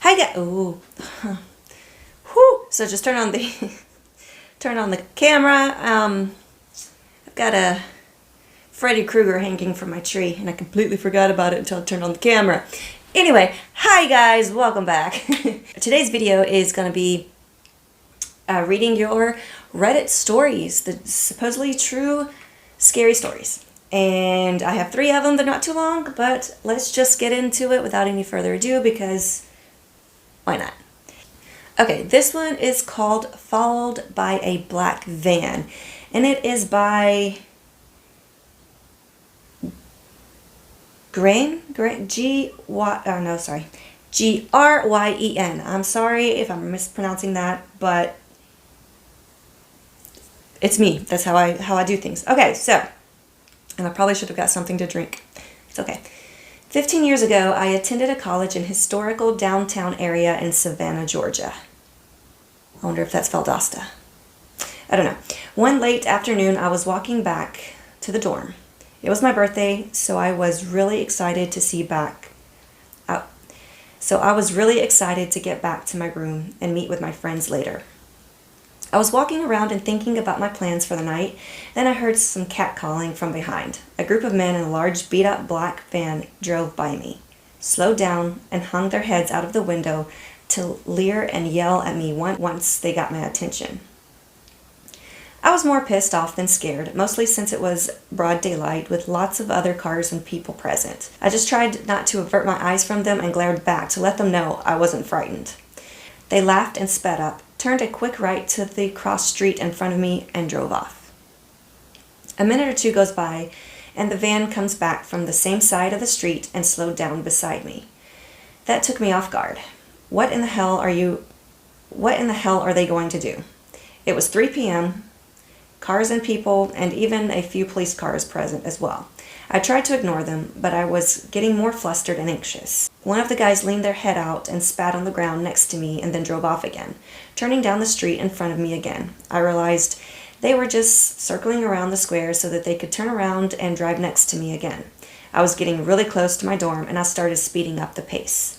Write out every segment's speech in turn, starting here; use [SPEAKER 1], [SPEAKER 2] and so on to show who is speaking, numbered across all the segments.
[SPEAKER 1] Hi guys. Ooh. Whew. So just turn on the turn on the camera. I've got a Freddy Krueger hanging from my tree, and I completely forgot about it until I turned on the camera. Anyway, hi guys, welcome back. Today's video is going to be reading your Reddit stories, the supposedly true scary stories. And I have 3 of them. They're not too long, but let's just get into it without any further ado, because why not? Okay, this one is called Followed by a Black Van, and it is by Gryen. I'm sorry if I'm mispronouncing that, but it's me. That's how I do things. Okay, so, and I probably should have got something to drink. It's okay. 15 years ago, I attended a college in historical downtown area in Savannah, Georgia. I wonder if that's Valdosta. I don't know. One late afternoon, I was walking back to the dorm. It was my birthday, so I was really excited to get back to my room and meet with my friends later. I was walking around and thinking about my plans for the night. Then I heard some catcalling from behind. A group of men in a large beat-up black van drove by me, slowed down, and hung their heads out of the window to leer and yell at me once they got my attention. I was more pissed off than scared, mostly since it was broad daylight with lots of other cars and people present. I just tried not to avert my eyes from them and glared back to let them know I wasn't frightened. They laughed and sped up, turned a quick right to the cross street in front of me, and drove off. A minute or two goes by, and the van comes back from the same side of the street and slowed down beside me. That took me off guard. What in the hell are they going to do? It was 3 p.m., cars and people, and even a few police cars present as well. I tried to ignore them, but I was getting more flustered and anxious. One of the guys leaned their head out and spat on the ground next to me and then drove off again, turning down the street in front of me again. I realized they were just circling around the square so that they could turn around and drive next to me again. I was getting really close to my dorm, and I started speeding up the pace.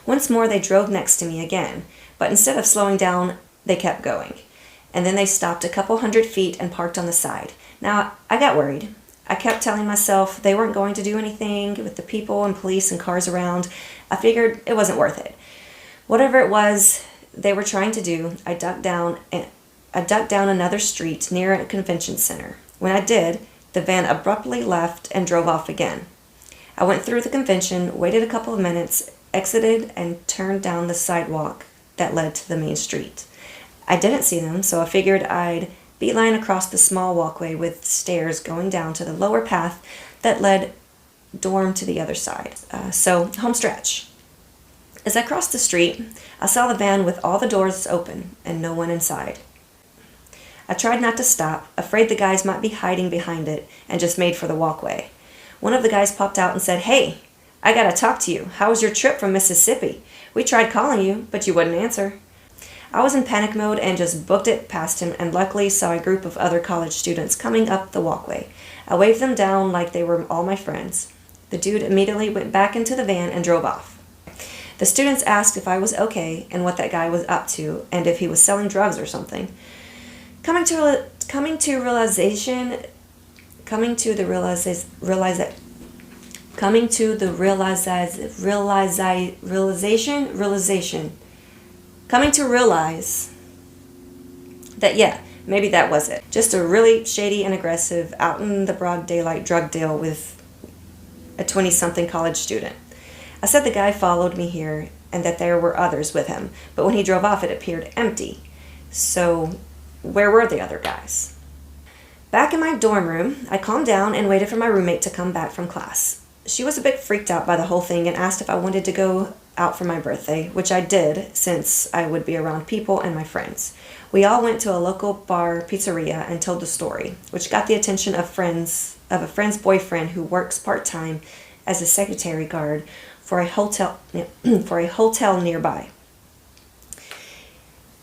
[SPEAKER 1] Once more, they drove next to me again, but instead of slowing down, they kept going. And then they stopped a couple 100 feet and parked on the side. Now, I got worried. I kept telling myself they weren't going to do anything with the people and police and cars around. I figured it wasn't worth it. Whatever it was they were trying to do, I ducked down another street near a convention center. When I did, the van abruptly left and drove off again. I went through the convention, waited a couple of minutes, exited, and turned down the sidewalk that led to the main street. I didn't see them, so I figured I'd beeline across the small walkway with stairs going down to the lower path that led dorm to the other side. So, home stretch. As I crossed the street, I saw the van with all the doors open and no one inside. I tried not to stop, afraid the guys might be hiding behind it, and just made for the walkway. One of the guys popped out and said, "Hey, I gotta talk to you. How was your trip from Mississippi? We tried calling you, but you wouldn't answer." I was in panic mode and just booked it past him, and luckily saw a group of other college students coming up the walkway. I waved them down like they were all my friends. The dude immediately went back into the van and drove off. The students asked if I was okay and what that guy was up to, and if he was selling drugs or something. Coming to the realize that, yeah, maybe that was it. Just a really shady and aggressive, out in the broad daylight drug deal with a 20-something college student. I said the guy followed me here and that there were others with him, but when he drove off it appeared empty. So where were the other guys? Back in my dorm room, I calmed down and waited for my roommate to come back from class. She was a bit freaked out by the whole thing and asked if I wanted to go out for my birthday, which I did since I would be around people and my friends. We all went to a local bar pizzeria and told the story, which got the attention of a friend's boyfriend who works part-time as a security guard for a hotel nearby.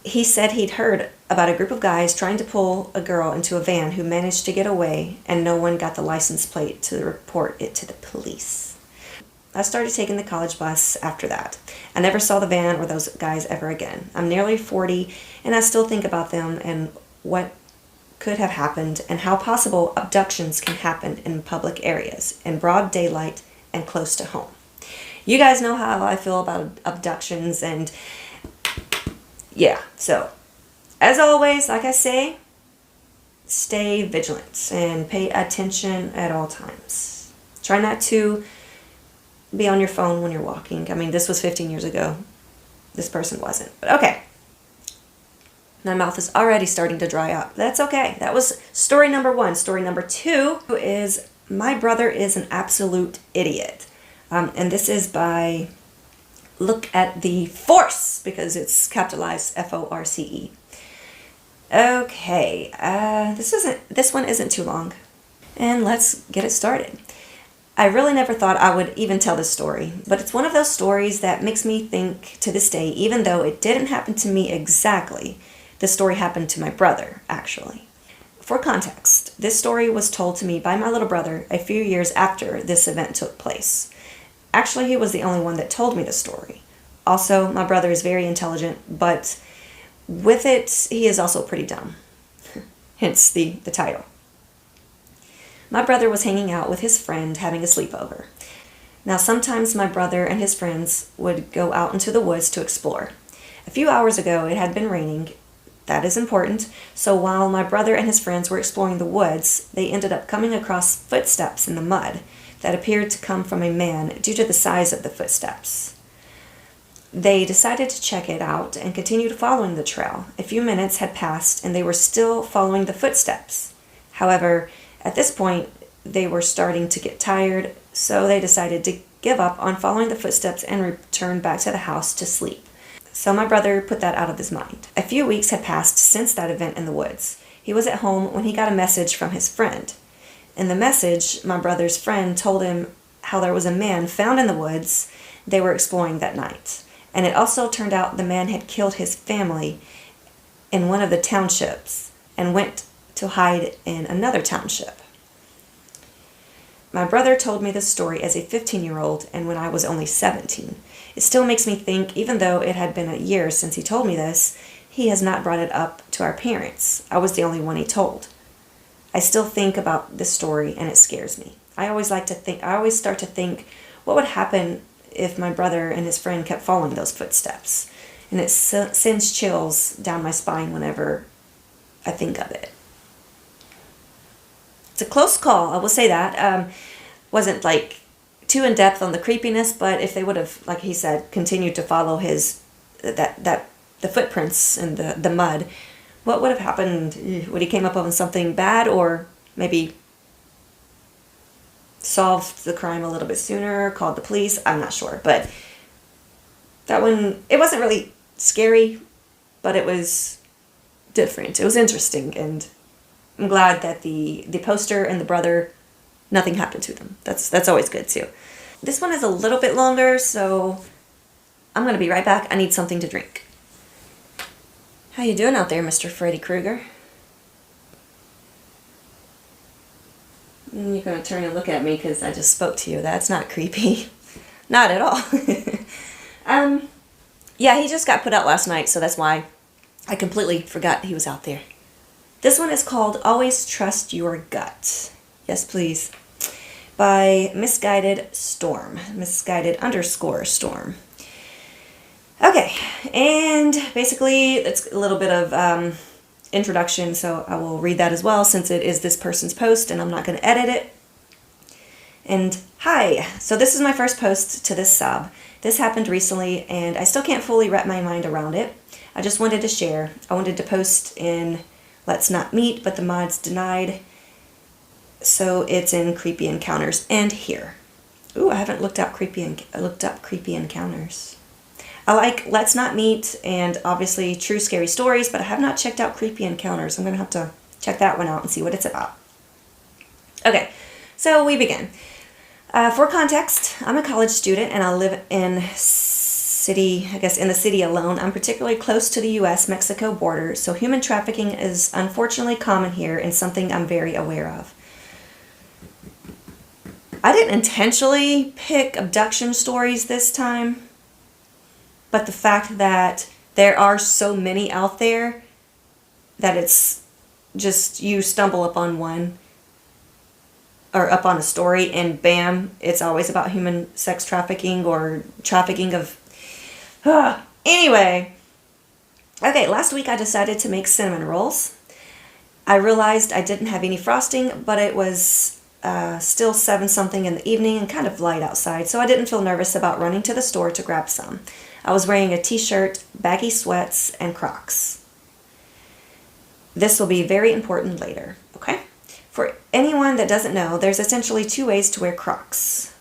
[SPEAKER 1] He said he'd heard about a group of guys trying to pull a girl into a van who managed to get away, and no one got the license plate to report it to the police. I started taking the college bus after that. I never saw the van or those guys ever again. I'm nearly 40, and I still think about them and what could have happened and how possible abductions can happen in public areas, in broad daylight and close to home. You guys know how I feel about abductions, and yeah, so as always, like I say, stay vigilant and pay attention at all times. Try not to be on your phone when you're walking. I mean, this was 15 years ago. This person wasn't. But okay. My mouth is already starting to dry up. That's okay. That was story number 1. Story number 2 is My Brother is an Absolute Idiot. And this is by Look at the Force, because it's capitalized F-O-R-C-E. Okay, this one isn't too long, and let's get it started. I really never thought I would even tell this story, but it's one of those stories that makes me think to this day, even though it didn't happen to me exactly. The story happened to my brother, actually. For context, this story was told to me by my little brother a few years after this event took place. Actually, he was the only one that told me the story. Also, my brother is very intelligent, but with it, he is also pretty dumb. Hence the title. My brother was hanging out with his friend having a sleepover. Now, sometimes my brother and his friends would go out into the woods to explore. A few hours ago, it had been raining. That is important. So while my brother and his friends were exploring the woods, they ended up coming across footsteps in the mud that appeared to come from a man due to the size of the footsteps. They decided to check it out and continued following the trail. A few minutes had passed and they were still following the footsteps. However, at this point, they were starting to get tired, so they decided to give up on following the footsteps and return back to the house to sleep. So my brother put that out of his mind. A few weeks had passed since that event in the woods. He was at home when he got a message from his friend. In the message, my brother's friend told him how there was a man found in the woods they were exploring that night. And it also turned out the man had killed his family in one of the townships and went to hide in another township. My brother told me this story as a 15-year-old and when I was only 17. It still makes me think, even though it had been a year since he told me this, he has not brought it up to our parents. I was the only one he told. I still think about this story and it scares me. I always start to think, what would happen if my brother and his friend kept following those footsteps? And it sends chills down my spine whenever I think of it. It's a close call, I will say that. Wasn't like too in depth on the creepiness, but if they would have, like he said, continued to follow the footprints in the mud, what would have happened? Would he came up on something bad, or maybe solved the crime a little bit sooner, called the police? I'm not sure, but that one, it wasn't really scary, but it was different. It was interesting, and I'm glad that the poster and the brother, nothing happened to them. That's always good too. This one is a little bit longer, so I'm going to be right back. I need something to drink. How you doing out there, Mr. Freddy Krueger? You're going to turn and look at me because I just spoke to you. That's not creepy. Not at all. Yeah, he just got put out last night, so that's why I completely forgot he was out there. This one is called Always Trust Your Gut. Yes, please. By Misguided Storm. Misguided_Storm. Okay, and basically it's a little bit of introduction, so I will read that as well since it is this person's post and I'm not going to edit it. And hi, so this is my first post to this sub. This happened recently and I still can't fully wrap my mind around it. I just wanted to share. I wanted to post in Let's Not Meet, but the mods denied. So it's in Creepy Encounters and here. Ooh, I haven't looked up Creepy Encounters. I like Let's Not Meet and obviously True Scary Stories, but I have not checked out Creepy Encounters. I'm going to have to check that one out and see what it's about. Okay, so we begin. For context, I'm a college student and I live in the city alone. I'm particularly close to the U.S.-Mexico border, so human trafficking is unfortunately common here and something I'm very aware of. I didn't intentionally pick abduction stories this time, but the fact that there are so many out there that it's just you stumble upon one or up on a story and bam, it's always about human sex trafficking or trafficking of... Anyway, okay, last week I decided to make cinnamon rolls. I realized I didn't have any frosting, but it was still 7 something in the evening and kind of light outside, so I didn't feel nervous about running to the store to grab some. I was wearing a t-shirt, baggy sweats, and Crocs. This will be very important later, okay? For anyone that doesn't know, there's essentially 2 ways to wear Crocs.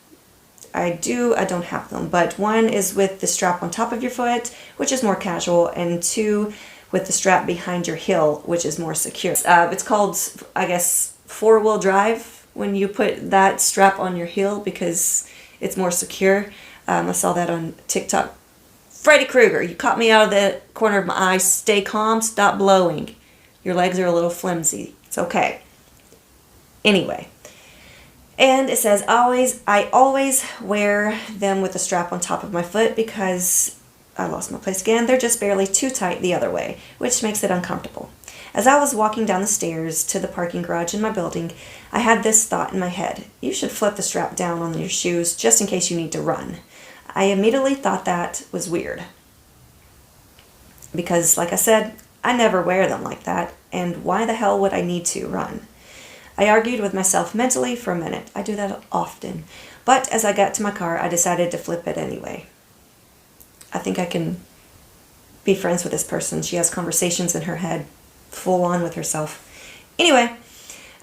[SPEAKER 1] I don't have them, but one is with the strap on top of your foot, which is more casual, and 2 with the strap behind your heel, which is more secure. It's called, I guess, 4-wheel drive when you put that strap on your heel because it's more secure. I saw that on TikTok. Freddy Krueger, you caught me out of the corner of my eye. Stay calm, stop blowing. Your legs are a little flimsy. It's okay. Anyway. And it says, I always wear them with a strap on top of my foot because I lost my place again. They're just barely too tight the other way, which makes it uncomfortable. As I was walking down the stairs to the parking garage in my building, I had this thought in my head. You should flip the strap down on your shoes just in case you need to run. I immediately thought that was weird. Because, like I said, I never wear them like that, and why the hell would I need to run? I argued with myself mentally for a minute. I do that often. But as I got to my car, I decided to flip it anyway. I think I can be friends with this person. She has conversations in her head, full on with herself. Anyway,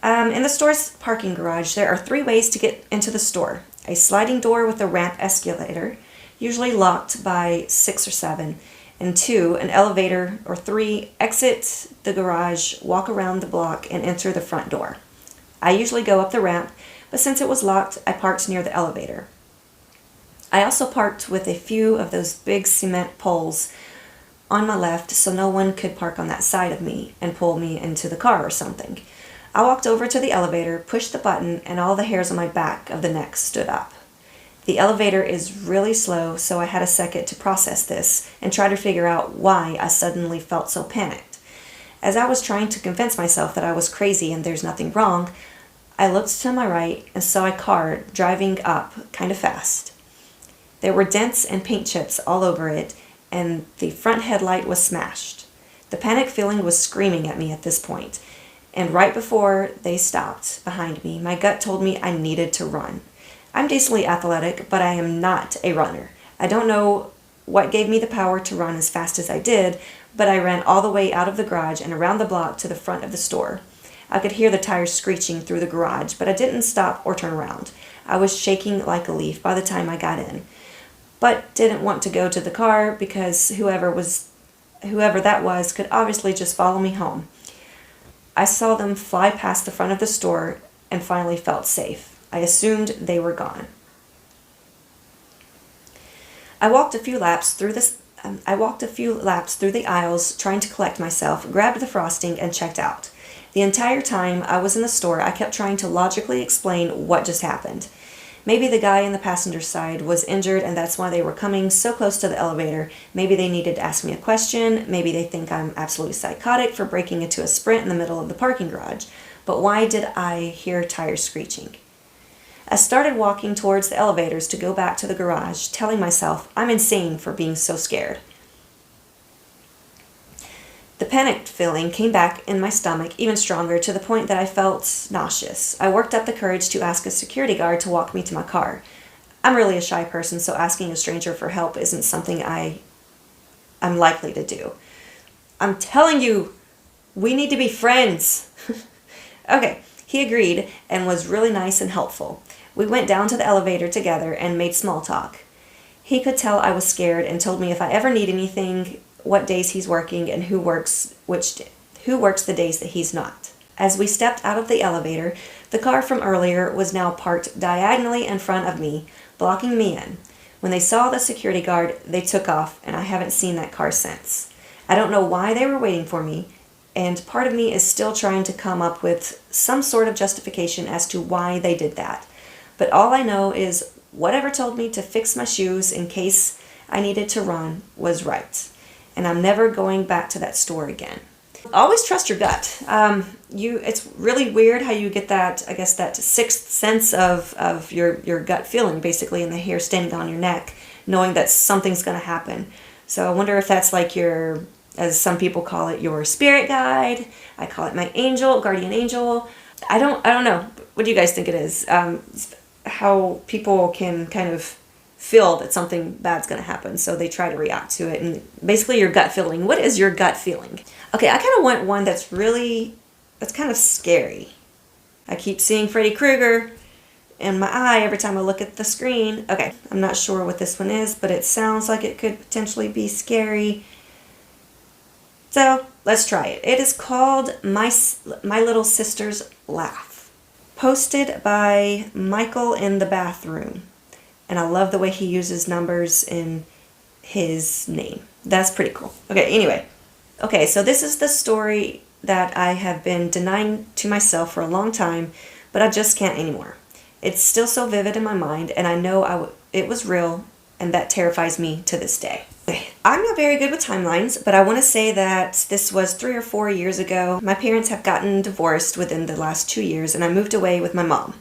[SPEAKER 1] in the store's parking garage, there are 3 ways to get into the store. A sliding door with a ramp escalator, usually locked by 6 or 7, and 2, an elevator, or 3, exit the garage, walk around the block, and enter the front door. I usually go up the ramp, but since it was locked, I parked near the elevator. I also parked with a few of those big cement poles on my left so no one could park on that side of me and pull me into the car or something. I walked over to the elevator, pushed the button, and all the hairs on my back of the neck stood up. The elevator is really slow, so I had a second to process this and try to figure out why I suddenly felt so panicked. As I was trying to convince myself that I was crazy and there's nothing wrong, I looked to my right and saw a car driving up kind of fast. There were dents and paint chips all over it, and the front headlight was smashed. The panic feeling was screaming at me at this point. And right before they stopped behind me, my gut told me I needed to run. I'm decently athletic, but I am not a runner. I don't know what gave me the power to run as fast as I did, but I ran all the way out of the garage and around the block to the front of the store. I could hear the tires screeching through the garage, but I didn't stop or turn around. I was shaking like a leaf by the time I got in, but didn't want to go to the car because whoever that was could obviously just follow me home. I saw them fly past the front of the store and finally felt safe. I assumed they were gone. I walked a few laps through the aisles trying to collect myself, grabbed the frosting, and checked out. The entire time I was in the store, I kept trying to logically explain what just happened. Maybe the guy in the passenger side was injured and that's why they were coming so close to the elevator. Maybe they needed to ask me a question. Maybe they think I'm absolutely psychotic for breaking into a sprint in the middle of the parking garage. But why did I hear tires screeching? I started walking towards the elevators to go back to the garage, telling myself I'm insane for being so scared. The panicked feeling came back in my stomach even stronger to the point that I felt nauseous. I worked up the courage to ask a security guard to walk me to my car. I'm really a shy person, so asking a stranger for help isn't something I'm likely to do. I'm telling you, we need to be friends. Okay, he agreed and was really nice and helpful. We went down to the elevator together and made small talk. He could tell I was scared and told me if I ever need anything, what days he's working and who works the days that he's not. As we stepped out of the elevator, the car from earlier was now parked diagonally in front of me, blocking me in. When they saw the security guard, they took off, and I haven't seen that car since. I don't know why they were waiting for me, and part of me is still trying to come up with some sort of justification as to why they did that. But all I know is whatever told me to fix my shoes in case I needed to run was right. And I'm never going back to that store again. Always trust your gut. It's really weird how you get that, I guess, that sixth sense of your gut feeling, basically, and the hair standing on your neck, knowing that something's going to happen. So I wonder if that's like your, as some people call it, your spirit guide. I call it my angel, guardian angel. I don't know. What do you guys think it is? How people can kind of feel that something bad's going to happen, so they try to react to it. And basically your gut feeling. What is your gut feeling? Okay, I kind of want one that's kind of scary. I keep seeing Freddy Krueger in my eye every time I look at the screen. Okay, I'm not sure what this one is, but it sounds like it could potentially be scary. So let's try it. It is called My Little Sister's Laugh. Posted by Michael in the Bathroom. And I love the way he uses numbers in his name. That's pretty cool. Okay, anyway. Okay, so this is the story that I have been denying to myself for a long time, but I just can't anymore. It's still so vivid in my mind, and I know it was real, and that terrifies me to this day. Okay, I'm not very good with timelines, but I want to say that this was 3 or 4 years ago. My parents have gotten divorced within the last 2 years, and I moved away with my mom.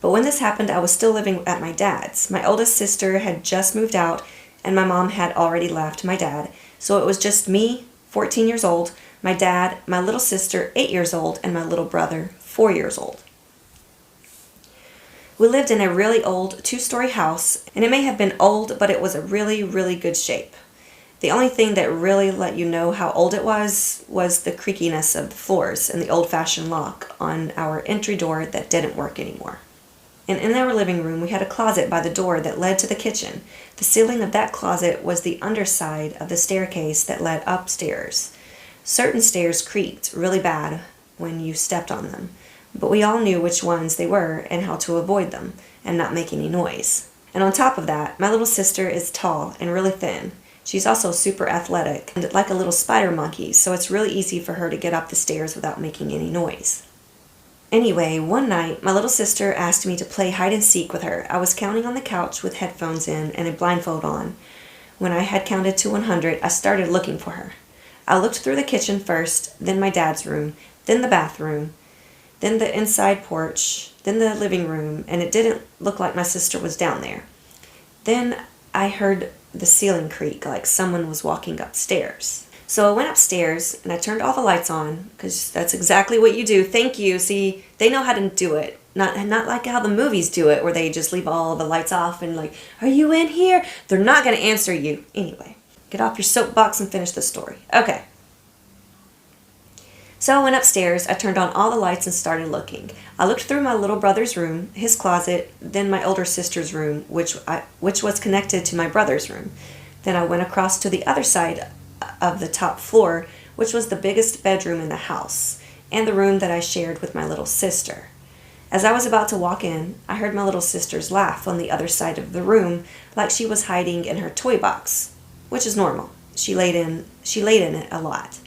[SPEAKER 1] But when this happened, I was still living at my dad's. My oldest sister had just moved out, and my mom had already left my dad. So it was just me, 14 years old, my dad, my little sister, 8 years old, and my little brother, 4 years old. We lived in a really old 2-story house, and it may have been old, but it was a really, really good shape. The only thing that really let you know how old it was the creakiness of the floors and the old-fashioned lock on our entry door that didn't work anymore. And in our living room, we had a closet by the door that led to the kitchen. The ceiling of that closet was the underside of the staircase that led upstairs. Certain stairs creaked really bad when you stepped on them, but we all knew which ones they were and how to avoid them and not make any noise. And on top of that, my little sister is tall and really thin. She's also super athletic and like a little spider monkey, so it's really easy for her to get up the stairs without making any noise. Anyway, one night, my little sister asked me to play hide and seek with her. I was counting on the couch with headphones in and a blindfold on. When I had counted to 100, I started looking for her. I looked through the kitchen first, then my dad's room, then the bathroom, then the inside porch, then the living room, and it didn't look like my sister was down there. Then I heard the ceiling creak like someone was walking upstairs. So I went upstairs and I turned all the lights on, because that's exactly what you do. Thank you. See, they know how to do it. Not like how the movies do it, where they just leave all the lights off and like, are you in here? They're not going to answer you. Anyway, get off your soapbox and finish the story. Okay. So I went upstairs, I turned on all the lights and started looking. I looked through my little brother's room, his closet, then my older sister's room, which was connected to my brother's room. Then I went across to the other side of the top floor, which was the biggest bedroom in the house, and the room that I shared with my little sister. As I was about to walk in, I heard my little sister's laugh on the other side of the room, like she was hiding in her toy box, which is normal. She laid in it a lot.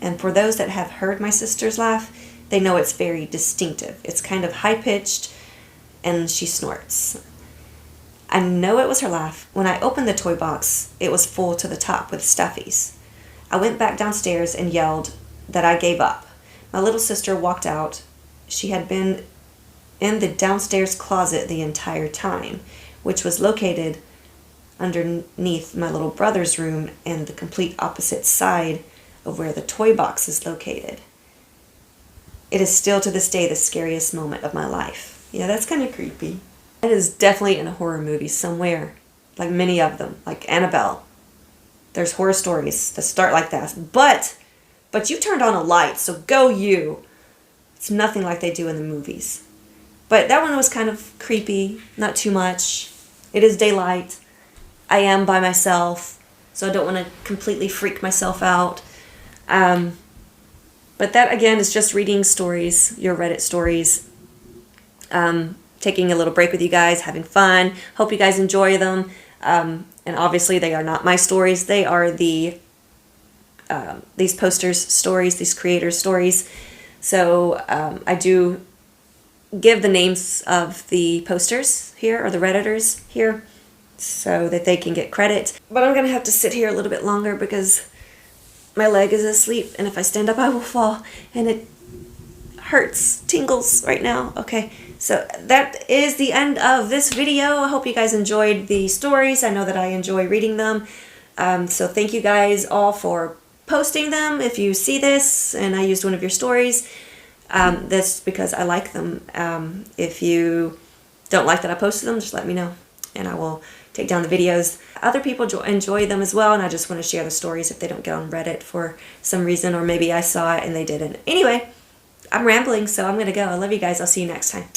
[SPEAKER 1] And for those that have heard my sister's laugh, they know it's very distinctive. It's kind of high-pitched, and she snorts. I know it was her laugh. When I opened the toy box, it was full to the top with stuffies. I went back downstairs and yelled that I gave up. My little sister walked out. She had been in the downstairs closet the entire time, which was located underneath my little brother's room and the complete opposite side of where the toy box is located. It is still to this day the scariest moment of my life. Yeah, that's kind of creepy. It is definitely in a horror movie somewhere, like many of them, like Annabelle. There's horror stories that start like that. But you turned on a light, so go you. It's nothing like they do in the movies. But that one was kind of creepy, not too much. It is daylight. I am by myself, so I don't want to completely freak myself out. But that, again, is just reading stories, your Reddit stories. Taking a little break with you guys, having fun. Hope you guys enjoy them. And obviously they are not my stories. They are these posters' stories, these creators' stories. So I do give the names of the posters here, or the Redditors here, so that they can get credit. But I'm going to have to sit here a little bit longer because my leg is asleep, and if I stand up I will fall, and it hurts, tingles right now. Okay, so that is the end of this video. I hope you guys enjoyed the stories. I know that I enjoy reading them. So thank you guys all for posting them. If you see this and I used one of your stories, that's because I like them. If you don't like that I posted them, just let me know and I will take down the videos. Other people enjoy them as well, and I just want to share the stories if they don't get on Reddit for some reason, or maybe I saw it and they didn't. Anyway, I'm rambling, so I'm going to go. I love you guys. I'll see you next time.